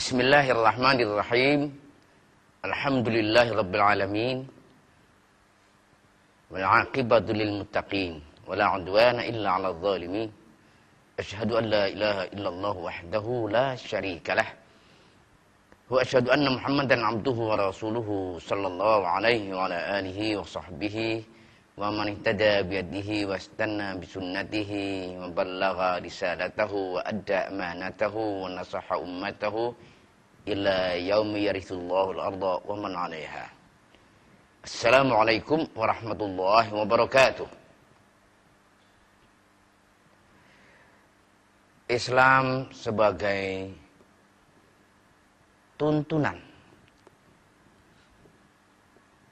Bismillahirrahmanirrahim. Alhamdulillahirabbil alamin. Wal 'aqibatu lil muttaqin. Wala 'udwana illa 'alal zalimin. Asyhadu an la ilaha illallah wahdahu la syarikalah. Wa asyhadu anna Muhammadan 'abduhu wa rasuluhu sallallahu alaihi wa ala alihi wa sahbihi wa man ihtada bi yadihi wastanna bi sunnatihi wa ballagha risalatahu wa adda amanatahu wa nasaha ummatahu ila yaumi yarithullahu al-ardha wa man 'alaiha. Assalamualaikum warahmatullahi wabarakatuh. Islam sebagai tuntunan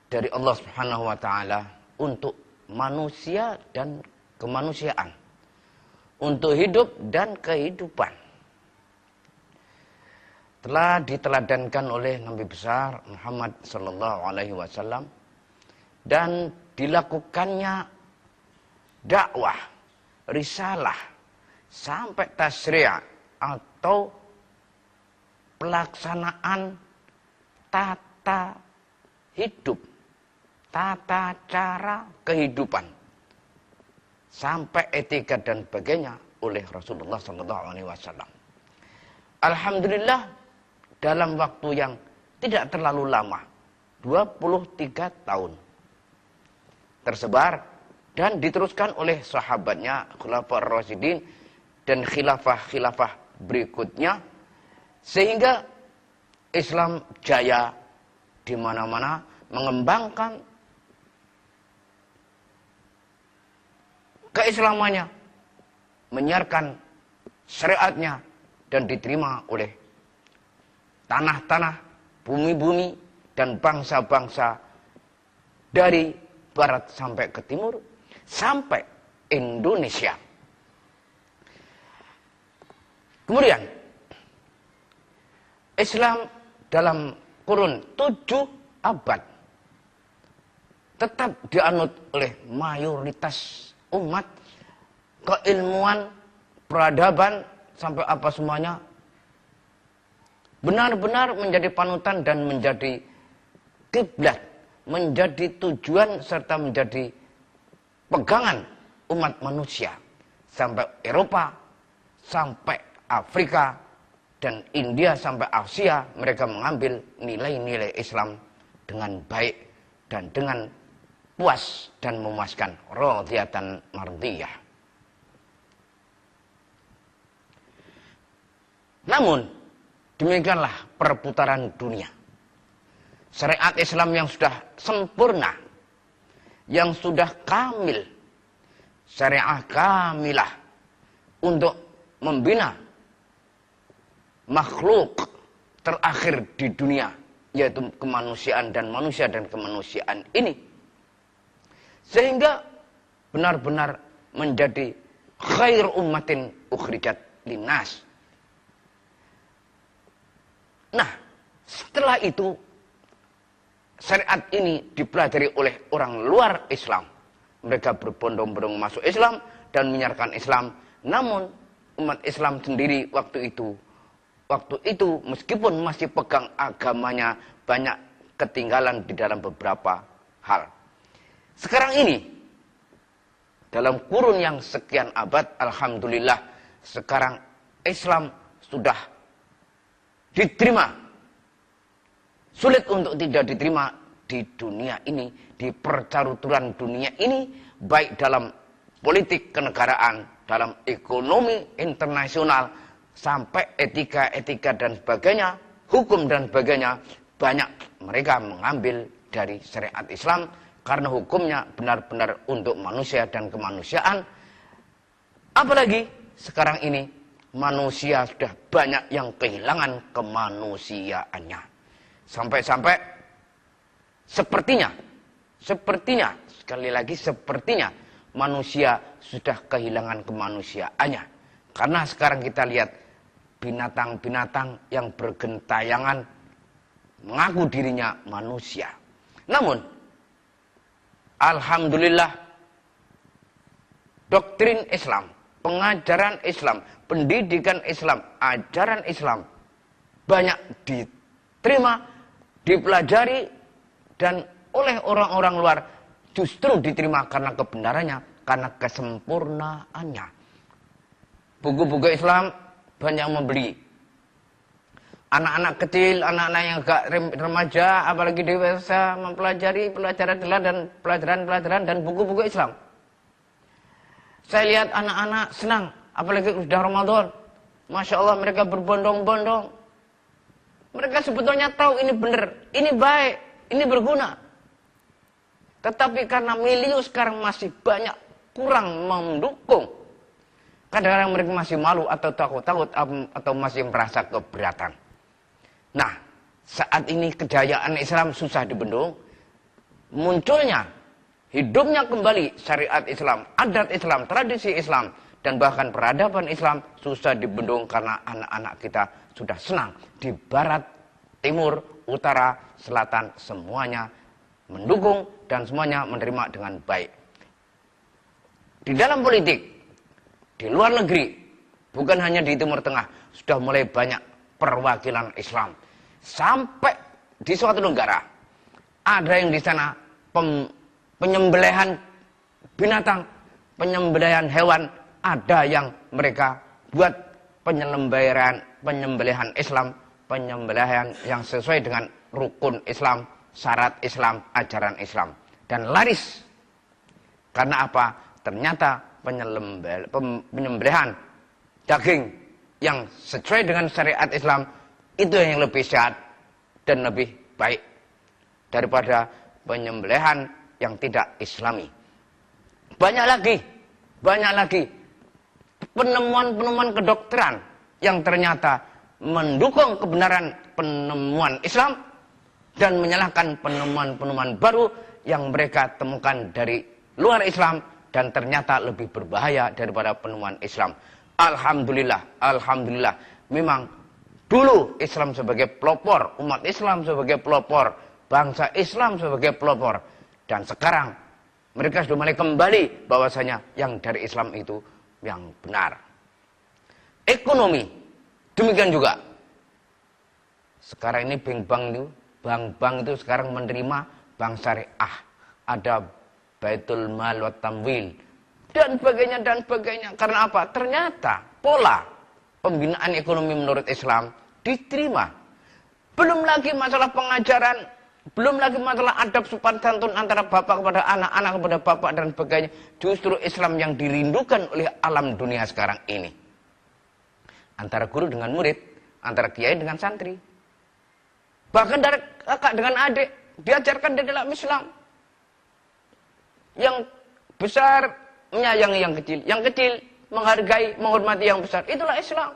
dari Allah Subhanahu wa taala untuk manusia dan kemanusiaan, untuk hidup dan kehidupan, telah diteladankan oleh Nabi besar Muhammad sallallahu alaihi wasallam dan dilakukannya dakwah, risalah sampai tasri' atau pelaksanaan tata hidup, tata cara kehidupan sampai etika dan sebagainya oleh Rasulullah sallallahu alaihi wasallam. Alhamdulillah, dalam waktu yang tidak terlalu lama, 23 tahun, tersebar dan diteruskan oleh sahabatnya Khulafaur Rasyidin dan khilafah-khilafah berikutnya, sehingga Islam jaya di mana-mana, mengembangkan keislamannya, menyiarkan syariatnya, dan diterima oleh tanah-tanah, bumi-bumi, dan bangsa-bangsa dari barat sampai ke timur, sampai Indonesia. Kemudian Islam dalam kurun 7 abad tetap dianut oleh mayoritas umat. Keilmuan, peradaban, sampai apa semuanya benar-benar menjadi panutan dan menjadi kiblat, menjadi tujuan serta menjadi pegangan umat manusia. Sampai Eropa, sampai Afrika, dan India, sampai Asia, mereka mengambil nilai-nilai Islam dengan baik dan dengan puas dan memuaskan, radhiyatan mardiyah. Namun demikianlah perputaran dunia. Syariat Islam yang sudah sempurna, yang sudah kamil, syariah kamilah untuk membina makhluk terakhir di dunia, yaitu kemanusiaan dan manusia dan kemanusiaan ini, sehingga benar-benar menjadi khair ummatin ukhrijat linnas. Nah, setelah itu syariat ini dipelajari oleh orang luar Islam. Mereka berbondong-bondong masuk Islam dan menyiarkan Islam. Namun umat Islam sendiri waktu itu meskipun masih pegang agamanya, banyak ketinggalan di dalam beberapa hal. Sekarang ini, dalam kurun yang sekian abad, alhamdulillah, sekarang Islam sudah diterima. Sulit untuk tidak diterima di dunia ini, di percaruturan dunia ini, baik dalam politik kenegaraan, dalam ekonomi internasional, sampai etika-etika dan sebagainya, hukum dan sebagainya. Banyak mereka mengambil dari syariat Islam karena hukumnya benar-benar untuk manusia dan kemanusiaan. Apalagi sekarang ini manusia sudah banyak yang kehilangan kemanusiaannya. Sampai-sampai sepertinya, sekali lagi sepertinya, manusia sudah kehilangan kemanusiaannya. Karena sekarang kita lihat binatang-binatang yang bergentayangan mengaku dirinya manusia. Namun, alhamdulillah, doktrin Islam, pengajaran Islam, pendidikan Islam, ajaran Islam banyak diterima, dipelajari, dan oleh orang-orang luar justru diterima karena kebenarannya, karena kesempurnaannya. Buku-buku Islam banyak membeli. Anak-anak kecil, anak-anak yang agak remaja, apalagi dewasa, mempelajari pelajaran dan buku-buku Islam. Saya lihat anak-anak senang, apalagi sudah Ramadan. Masya Allah, mereka berbondong-bondong. Mereka sebetulnya tahu ini benar, ini baik, ini berguna. Tetapi karena milieu sekarang masih banyak kurang mendukung, kadang-kadang mereka masih malu atau takut-takut atau masih merasa keberatan. Nah, saat ini kejayaan Islam susah dibendung, munculnya, hidupnya kembali syariat Islam, adat Islam, tradisi Islam, dan bahkan peradaban Islam susah dibendung karena anak-anak kita sudah senang. Di barat, timur, utara, selatan, semuanya mendukung dan semuanya menerima dengan baik. Di dalam politik, di luar negeri, bukan hanya di Timur Tengah, sudah mulai banyak perwakilan Islam. Sampai di suatu negara, ada yang di sana penyembelihan binatang, penyembelihan hewan, ada yang mereka buat penyembelihan Islam, penyembelihan yang sesuai dengan rukun Islam, syarat Islam, ajaran Islam. Dan laris. Karena apa? Ternyata penyembelihan daging yang sesuai dengan syariat Islam itu yang lebih sehat dan lebih baik daripada penyembelihan yang tidak Islami. Banyak lagi penemuan-penemuan kedokteran yang ternyata mendukung kebenaran penemuan Islam dan menyalahkan penemuan-penemuan baru yang mereka temukan dari luar Islam dan ternyata lebih berbahaya daripada penemuan Islam. Alhamdulillah, memang dulu Islam sebagai pelopor, umat Islam sebagai pelopor, bangsa Islam sebagai pelopor. Dan sekarang mereka sudah mulai kembali bahwasanya yang dari Islam itu yang benar. Ekonomi, demikian juga. Sekarang ini bank-bank itu sekarang menerima bank syariah. Ada Baitul Mal wa Tamwil dan sebagainya. Karena apa? Ternyata pola pembinaan ekonomi menurut Islam diterima. Belum lagi masalah pengajaran, belum lagi masalah adab sopan santun antara bapak kepada anak, anak kepada bapak dan sebagainya. Justru Islam yang dirindukan oleh alam dunia sekarang ini. Antara guru dengan murid, antara kiai dengan santri. Bahkan dari kakak dengan adik diajarkan di dalam Islam. Yang besar menyayangi yang kecil menghargai, menghormati yang besar. Itulah Islam.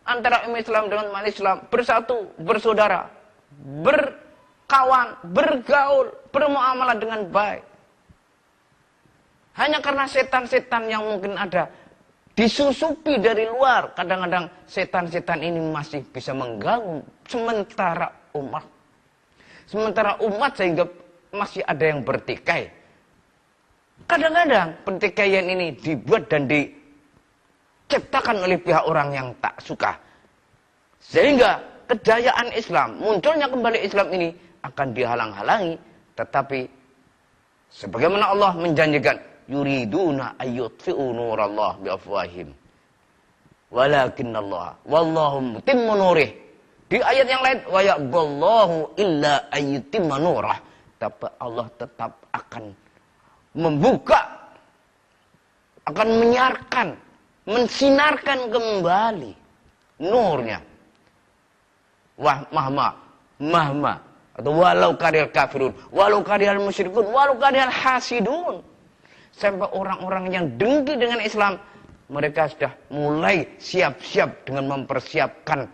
Antara umat Islam dengan umat Islam bersatu, bersaudara, berkawan, bergaul, bermuamalah dengan baik. Hanya karena setan-setan yang mungkin ada disusupi dari luar, kadang-kadang setan-setan ini masih bisa mengganggu sementara umat sehingga masih ada yang bertikai. Kadang-kadang pertikaian ini dibuat dan diciptakan oleh pihak orang yang tak suka. Sehingga kejayaan Islam, munculnya kembali Islam ini akan dihalang-halangi. Tetapi sebagaimana Allah menjanjikan, yuriduna ayyutfi'u nurallah biafwahim. Walakinnallaha wallahu mutimmu nurih. Di ayat yang lain, wa ya'ballahu illa ayyutimma nurah. Tapi Allah tetap akan membuka, akan menyiarkan, mensinarkan kembali nurnya. Wah, mahma atau walau karihal kafirun, walau karihal musyrikun, walau karihal hasidun. Sampai orang-orang yang dengki dengan Islam, mereka sudah mulai siap-siap dengan mempersiapkan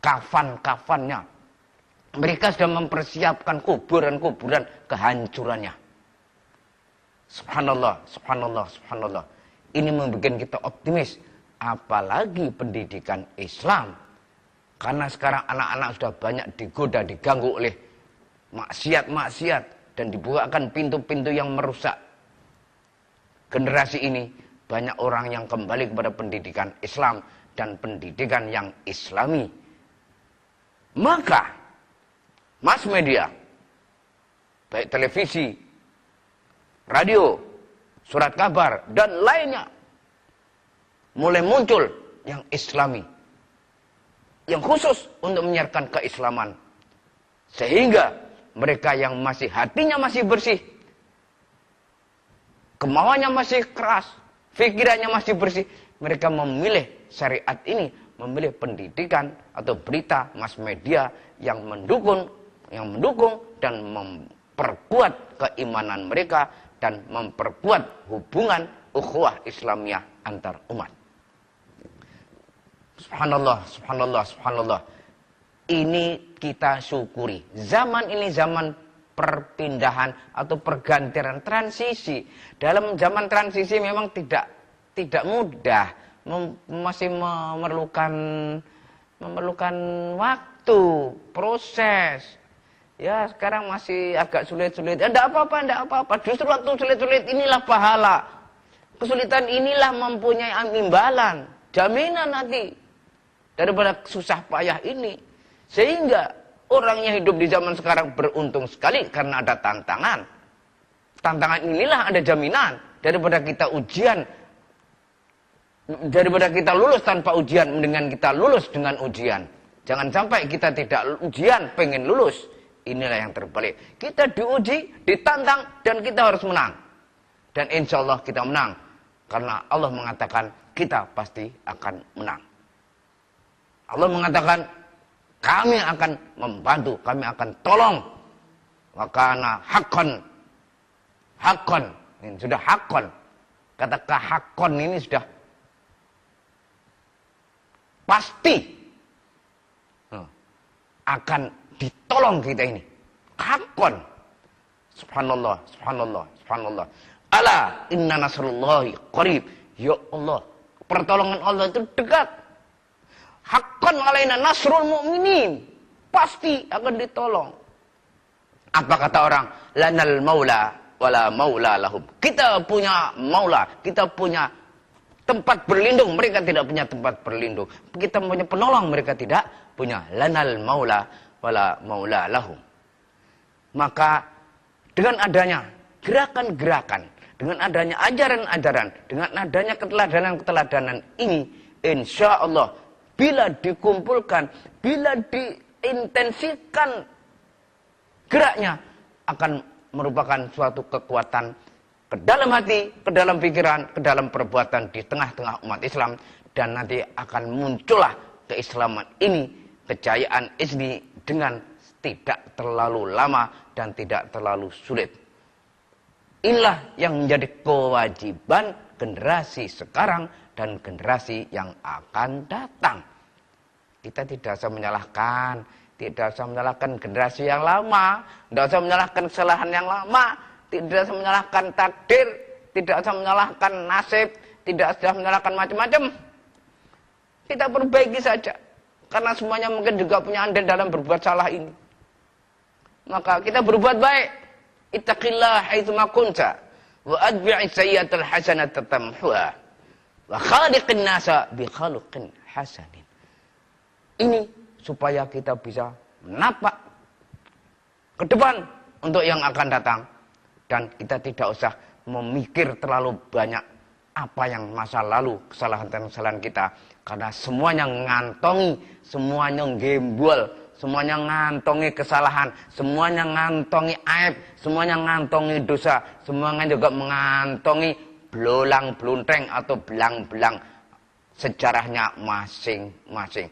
kafan-kafannya. Mereka sudah mempersiapkan kuburan-kuburan kehancurannya. Subhanallah. Ini membuat kita optimis. Apalagi pendidikan Islam. Karena sekarang anak-anak sudah banyak digoda, diganggu oleh maksiat-maksiat. Dan dibukakan pintu-pintu yang merusak. Generasi ini banyak orang yang kembali kepada pendidikan Islam. dan pendidikan yang islami. Maka mass media, baik televisi, radio, surat kabar, dan lainnya, mulai muncul yang islami, yang khusus untuk menyiarkan keislaman. Sehingga mereka yang masih hatinya masih bersih, kemauannya masih keras, pikirannya masih bersih, mereka memilih syariat ini, memilih pendidikan atau berita mass media yang mendukung dan memperkuat keimanan mereka dan memperkuat hubungan ukhuwah Islamiyah antar umat. Subhanallah, subhanallah, subhanallah. Ini kita syukuri. Zaman ini zaman perpindahan atau pergantian transisi. Dalam zaman transisi memang tidak mudah, masih memerlukan waktu, proses. Ya, sekarang masih agak sulit-sulit. Ya, enggak apa-apa. Justru waktu sulit-sulit inilah pahala. Kesulitan inilah mempunyai imbalan, jaminan nanti daripada susah payah ini. Sehingga orang yang hidup di zaman sekarang beruntung sekali karena ada tantangan. Tantangan inilah ada jaminan daripada kita ujian, daripada kita lulus tanpa ujian, mendingan kita lulus dengan ujian. Jangan sampai kita tidak ujian, pengen lulus. Inilah yang terbalik. Kita diuji, ditantang, dan kita harus menang. Dan insya Allah kita menang. Karena Allah mengatakan kita pasti akan menang. Allah mengatakan kami akan membantu, kami akan tolong. Wakana hakon. Hakon. Ini sudah hakon. Kata hakon ini sudah pasti akan ditolong kita ini. Hakon. Subhanallah, subhanallah, subhanallah. Ala inna nasrullahi qarib. Ya Allah, pertolongan Allah itu dekat. Hakon alaina nasrul mu'minin. Pasti akan ditolong. Apa kata orang? Lanal maula wala maula lahum. Kita punya maula, kita punya tempat berlindung, mereka tidak punya tempat berlindung. Kita punya penolong, mereka tidak punya. Lanal maula wala maula lahum. Maka dengan adanya gerakan-gerakan, dengan adanya ajaran-ajaran, dengan adanya keteladanan-keteladanan ini, insya Allah bila dikumpulkan, bila diintensikan geraknya, akan merupakan suatu kekuatan ke dalam hati, ke dalam pikiran, ke dalam perbuatan di tengah-tengah umat Islam. Dan nanti akan muncullah keislaman ini, kejayaan ini dengan tidak terlalu lama dan tidak terlalu sulit. Inilah yang menjadi kewajiban generasi sekarang dan generasi yang akan datang. Kita tidak usah menyalahkan, generasi yang lama, tidak usah menyalahkan kesalahan yang lama, tidak usah menyalahkan takdir, tidak usah menyalahkan nasib, tidak usah menyalahkan macam-macam. Kita perbaiki saja, karena semuanya mungkin juga punya andil dalam berbuat salah ini. Maka kita berbuat baik. Ittaqillah haitsuma kunta wa adbi'i sayyi'atal hasanata tamhuha wa khaliqin nasa bi khuluqin hasanin. Ini supaya kita bisa menapak ke depan untuk yang akan datang, dan kita tidak usah memikir terlalu banyak apa yang masa lalu, kesalahan-kesalahan kita, karena semuanya ngantongi, semuanya gembul, semuanya ngantongi kesalahan, semuanya ngantongi aib, semuanya ngantongi dosa, semuanya juga mengantongi belolang-belunteng atau belang-belang sejarahnya masing-masing.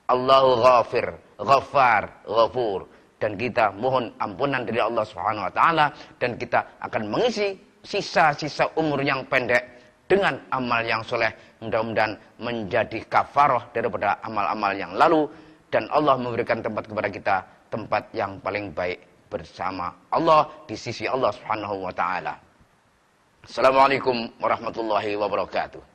Allahu ghafir, ghafar, ghafur. Dan kita mohon ampunan dari Allah Subhanahu wa taala, dan kita akan mengisi sisa-sisa umur yang pendek dengan amal yang soleh. Mudah-mudahan menjadi kafarah daripada amal-amal yang lalu, dan Allah memberikan tempat kepada kita, tempat yang paling baik bersama Allah di sisi Allah Subhanahu wa taala. Assalamualaikum warahmatullahi wabarakatuh.